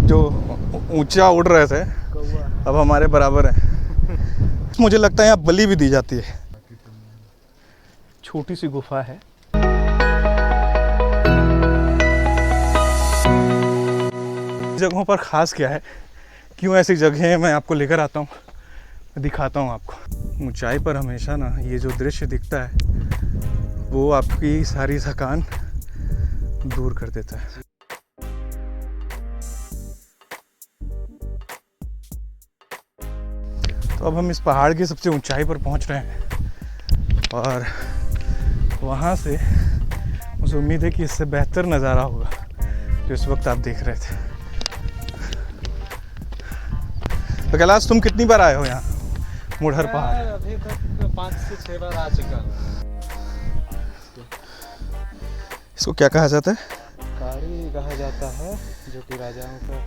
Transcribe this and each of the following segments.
जो ऊंचा उड़ रहे थे अब हमारे बराबर है। मुझे लगता है यहाँ बलि भी दी जाती है। छोटी सी गुफा है। जगहों पर खास क्या है, क्यों ऐसी जगहें मैं आपको लेकर आता हूँ, दिखाता हूँ आपको। ऊंचाई पर हमेशा ना ये जो दृश्य दिखता है वो आपकी सारी थकान दूर कर देता है। तो अब हम इस पहाड़ की सबसे ऊंचाई पर पहुंच रहे हैं और वहाँ से मुझे उम्मीद है कि इससे बेहतर नज़ारा होगा जो इस वक्त आप देख रहे थे। तो कैलाश, तुम कितनी बार आए हो यहाँ मुढ़र पहाड़? अभी तक 5 से 6 बार आ चुका हूँ। इसको क्या कहा जाता है? कारी कहा जाता है, जो कि राजाओं का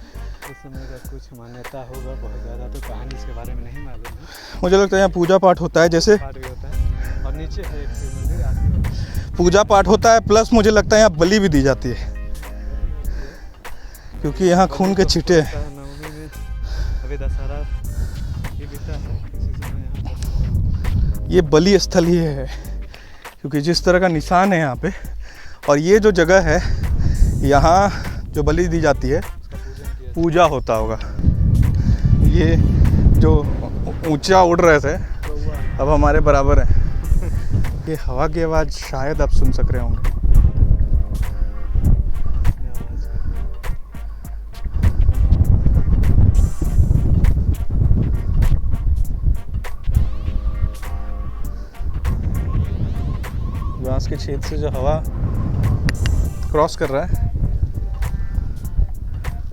उस समय का कुछ मान्यता होगा। बहुत ज़्यादा तो कहानी इसके बारे में नहीं मालूम है। मुझे लगता है यहाँ पूजा पाठ होता है, जैसे पाठ भी होता है और नीचे है एक शिव मंदिर आगे पूजा पाठ होता है, प्लस मुझे लगता है यहाँ बलि भी दी जाती है क्योंकि यहाँ खून के छींटे हैं। नवमी में अभी दशहरा भी बीता है, इसी समय यहाँ पर ये बलि स्थल ही है क्योंकि जिस तरह का निशान है यहाँ पे, और ये जो जगह है यहाँ जो बलि दी जाती है पूजा होता होगा। ये जो ऊंचा उड़ रहे थे अब हमारे बराबर है। ये हवा की आवाज़ शायद आप सुन सक रहे होंगे। बांस के छेद से जो हवा क्रॉस कर रहा है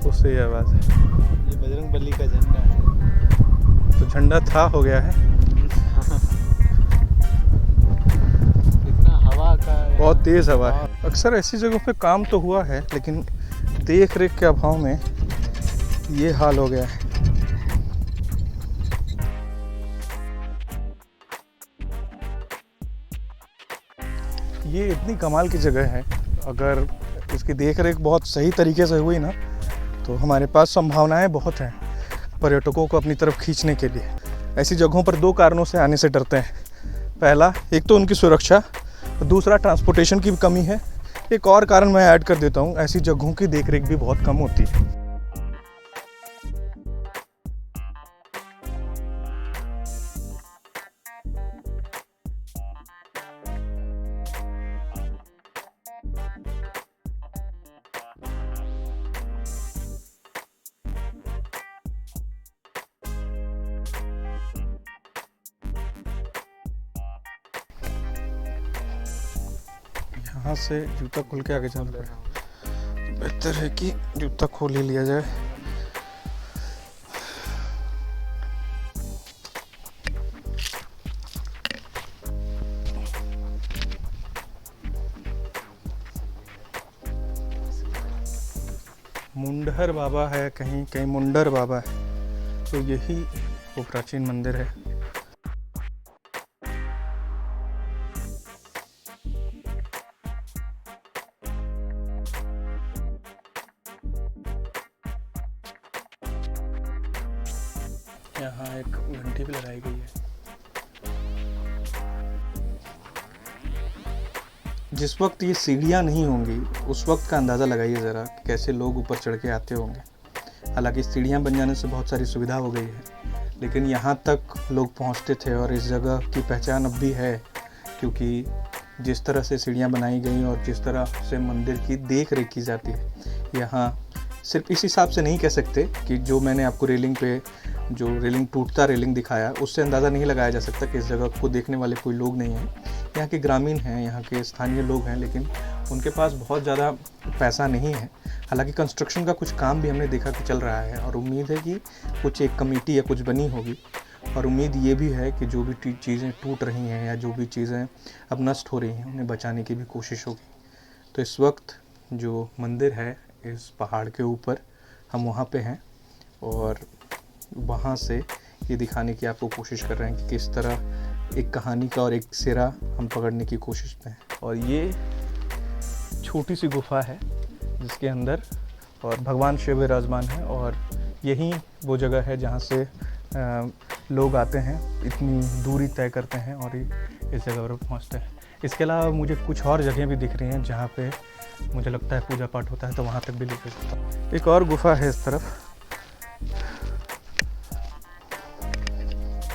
उससे ये आवाज़ है। ये बजरंग बली का झंडा है। तो झंडा था हो गया है। इतना हवा का बहुत तेज़ हवा है। अक्सर ऐसी जगहों पे काम तो हुआ है लेकिन देख रेख के अभाव में ये हाल हो गया है। ये इतनी कमाल की जगह है, अगर इसकी देख रेख बहुत सही तरीके से हुई ना तो हमारे पास संभावनाएं बहुत हैं पर्यटकों को अपनी तरफ खींचने के लिए। ऐसी जगहों पर 2 कारणों से आने से डरते हैं। पहला, एक तो उनकी सुरक्षा, दूसरा ट्रांसपोर्टेशन की कमी है। एक और कारण मैं ऐड कर देता हूँ, ऐसी जगहों की देखरेख भी बहुत कम होती है। यहाँ से जूता खोल के आगे चलना है। बेहतर है कि जूता खोल ही लिया जाए। मुंडहर बाबा है, कहीं कहीं मुंडर बाबा है, तो यही वो प्राचीन मंदिर है। यहाँ एक घंटी भी लगाई गई है। जिस वक्त ये सीढ़ियाँ नहीं होंगी उस वक्त का अंदाज़ा लगाइए ज़रा कैसे लोग ऊपर चढ़ के आते होंगे। हालांकि सीढ़ियाँ बन जाने से बहुत सारी सुविधा हो गई है, लेकिन यहाँ तक लोग पहुँचते थे और इस जगह की पहचान अब भी है क्योंकि जिस तरह से सीढ़ियाँ बनाई गई और जिस तरह से मंदिर की देख रेख की जाती है। यहाँ सिर्फ इस हिसाब से नहीं कह सकते कि जो मैंने आपको रेलिंग पे जो टूटता रेलिंग दिखाया उससे अंदाज़ा नहीं लगाया जा सकता कि इस जगह को देखने वाले कोई लोग नहीं हैं। यहाँ के ग्रामीण हैं, यहाँ के स्थानीय लोग हैं, लेकिन उनके पास बहुत ज़्यादा पैसा नहीं है। हालांकि कंस्ट्रक्शन का कुछ काम भी हमने देखा कि चल रहा है और उम्मीद है कि कुछ एक कमेटी या कुछ बनी होगी और उम्मीद ये भी है कि जो भी चीज़ें टूट रही हैं या जो भी चीज़ें अब नष्ट हो रही हैं उन्हें बचाने की भी कोशिश होगी। तो इस वक्त जो मंदिर है इस पहाड़ के ऊपर, हम वहाँ पे हैं और वहाँ से ये दिखाने की आपको कोशिश कर रहे हैं कि किस तरह एक कहानी का और एक सिरा हम पकड़ने की कोशिश में हैं। और ये छोटी सी गुफा है जिसके अंदर और भगवान शिव विराजमान है, और यही वो जगह है जहाँ से लोग आते हैं, इतनी दूरी तय करते हैं और इस जगह पर पहुँचते हैं। इसके अलावा मुझे कुछ और जगह भी दिख रही हैं जहाँ पे मुझे लगता है पूजा पाठ होता है, तो वहाँ तक भी लेकर सकता हूँ। एक और गुफा है इस तरफ,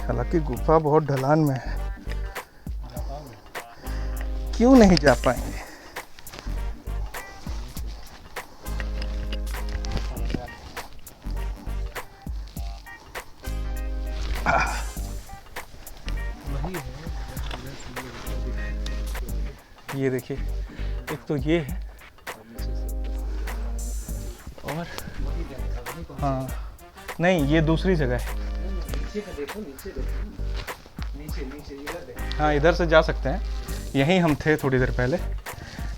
हालांकि गुफा बहुत ढलान में है, क्यों नहीं जा पाएंगे। ये देखिए, एक तो ये है और हाँ नहीं, ये दूसरी जगह है। हाँ, इधर से जा सकते हैं, यहीं हम थे थोड़ी देर पहले,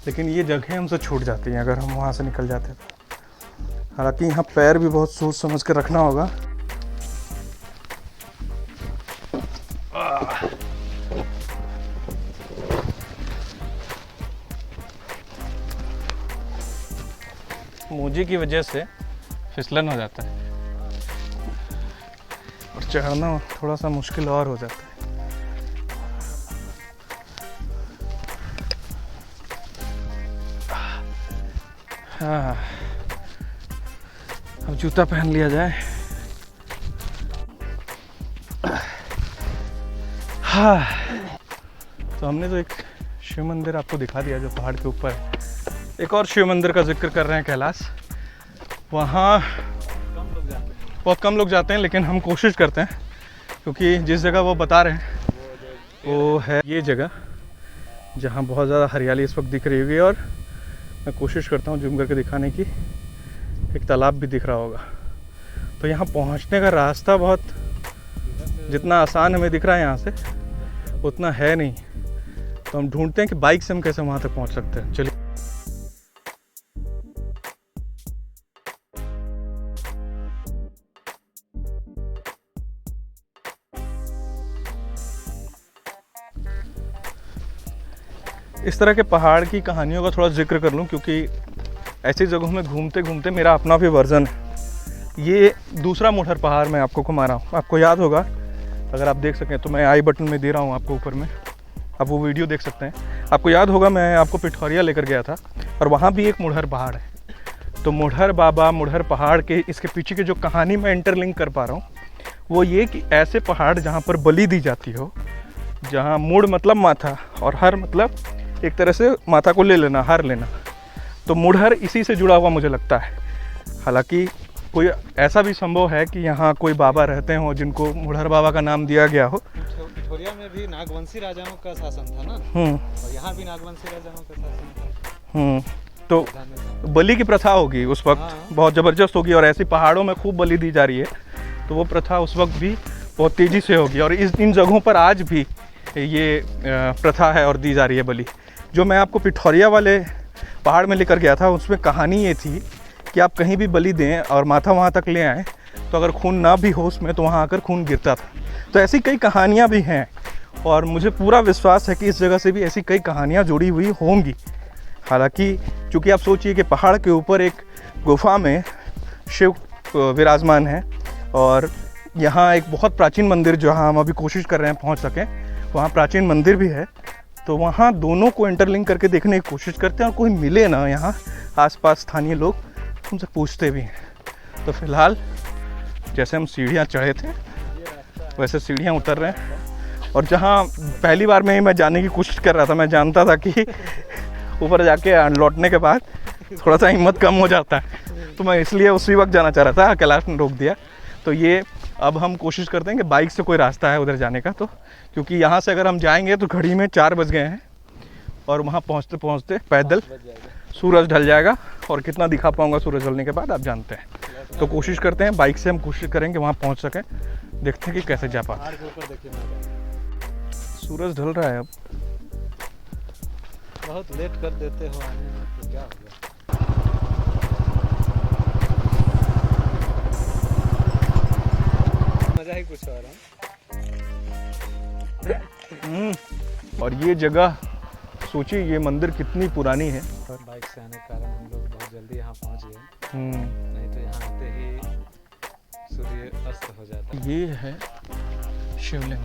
लेकिन ये जगह हमसे छूट जाती हैं अगर हम वहाँ से निकल जाते हैं तो। हालांकि यहाँ पैर भी बहुत सोच समझ कर रखना होगा। मोजे की वजह से फिसलन हो जाता है और चढ़ना थोड़ा सा मुश्किल और हो जाता है। हाँ, अब जूता पहन लिया जाए। हाँ, तो हमने तो एक शिव मंदिर आपको दिखा दिया जो पहाड़ के ऊपर है। एक और शिव मंदिर का जिक्र कर रहे हैं, कैलाश। वहाँ बहुत कम लोग जाते हैं, लेकिन हम कोशिश करते हैं, क्योंकि जिस जगह वो बता रहे हैं वो है ये जगह जहाँ बहुत ज़्यादा हरियाली इस वक्त दिख रही होगी, और मैं कोशिश करता हूँ जूम करके दिखाने की। एक तालाब भी दिख रहा होगा। तो यहाँ पहुँचने का रास्ता बहुत, जितना आसान हमें दिख रहा है यहाँ से, उतना है नहीं। तो हम ढूंढते हैं कि बाइक से हम कैसे वहाँ तक पहुँच सकते हैं। चलिए। इस तरह के पहाड़ की कहानियों का थोड़ा जिक्र कर लूँ, क्योंकि ऐसी जगहों में घूमते घूमते मेरा अपना भी वर्जन है। ये दूसरा मोटर पहाड़ मैं आपको घुमा रहा हूँ। आपको याद होगा, अगर आप देख सकें तो मैं आई बटन में दे रहा हूँ आपको ऊपर में, आप वो वीडियो देख सकते हैं। आपको याद होगा मैं आपको पिठौरिया लेकर गया था, और वहाँ भी एक मुढ़र पहाड़ है। तो मुढ़र बाबा, मुढ़र पहाड़ के इसके पीछे की जो कहानी मैं इंटरलिंक कर पा रहा हूँ वो ये कि ऐसे पहाड़ जहाँ पर बलि दी जाती हो, जहाँ मुड़ मतलब माथा और हर मतलब एक तरह से माथा को ले लेना, हार लेना, तो मुढ़र इसी से जुड़ा हुआ मुझे लगता है। हालांकि कोई ऐसा भी संभव है कि यहाँ कोई बाबा रहते हों जिनको मुढ़र बाबा का नाम दिया गया हो। पिठौरिया में भी नागवंशी राजाओं का शासन था ना, और यहाँ भी नागवंशी राजाओं का शासन था। तो बलि की प्रथा होगी उस वक्त, बहुत ज़बरदस्त होगी, और ऐसी पहाड़ों में खूब बलि दी जा रही है, तो वो प्रथा उस वक्त भी बहुत तेज़ी से होगी। और इन जगहों पर आज भी ये प्रथा है और दी जा रही है बलि। जो मैं आपको पिठौरिया वाले पहाड़ में लेकर गया था, उसमें कहानी ये थी कि आप कहीं भी बलि दें और माथा वहाँ तक ले आएँ, तो अगर खून ना भी हो उसमें, तो वहाँ आकर खून गिरता था। तो ऐसी कई कहानियाँ भी हैं, और मुझे पूरा विश्वास है कि इस जगह से भी ऐसी कई कहानियाँ जुड़ी हुई होंगी। हालांकि चूँकि आप सोचिए कि पहाड़ के ऊपर एक गुफा में शिव विराजमान है, और यहाँ एक बहुत प्राचीन मंदिर जहाँ हम अभी कोशिश कर रहे हैं पहुँच सकें, वहाँ प्राचीन मंदिर भी है। तो वहाँ दोनों को इंटरलिंक करके देखने की कोशिश करते हैं, और कोई मिले ना यहाँ आसपास स्थानीय लोग, उनसे पूछते भी हैं। तो फिलहाल जैसे हम सीढ़ियाँ चढ़े थे वैसे सीढ़ियाँ उतर रहे हैं, और जहाँ पहली बार में मैं जाने की कोशिश कर रहा था, मैं जानता था कि ऊपर जाके लौटने के बाद थोड़ा सा हिम्मत कम हो जाता है, तो मैं इसलिए उसी वक्त जाना चाह रहा था। कैलाश ने रोक दिया। तो ये अब हम कोशिश करते हैं कि बाइक से कोई रास्ता है उधर जाने का, तो क्योंकि यहाँ से अगर हम जाएंगे तो घड़ी में 4 बज गए हैं, और वहाँ पहुँचते पहुँचते पैदल सूरज ढल जाएगा, और कितना दिखा पाऊँगा सूरज ढलने के बाद आप जानते हैं। तो कोशिश करते हैं, बाइक से हम कोशिश करेंगे वहाँ पहुँच सकें, देखते हैं कि कैसे जा पाते हैं। सूरज ढल रहा है अब। बहुत लेट कर देते हो आने में, तो क्या हो गया। मजा ही कुछ और है। और ये जगह सोचिए, ये मंदिर कितनी पुरानी है। बाइक से आने के कारण हम लोग बहुत जल्दी यहाँ पहुँच गए। नहीं तो यहाँ आते ही सूर्य अस्त हो जाता है। ये है शिवलिंग।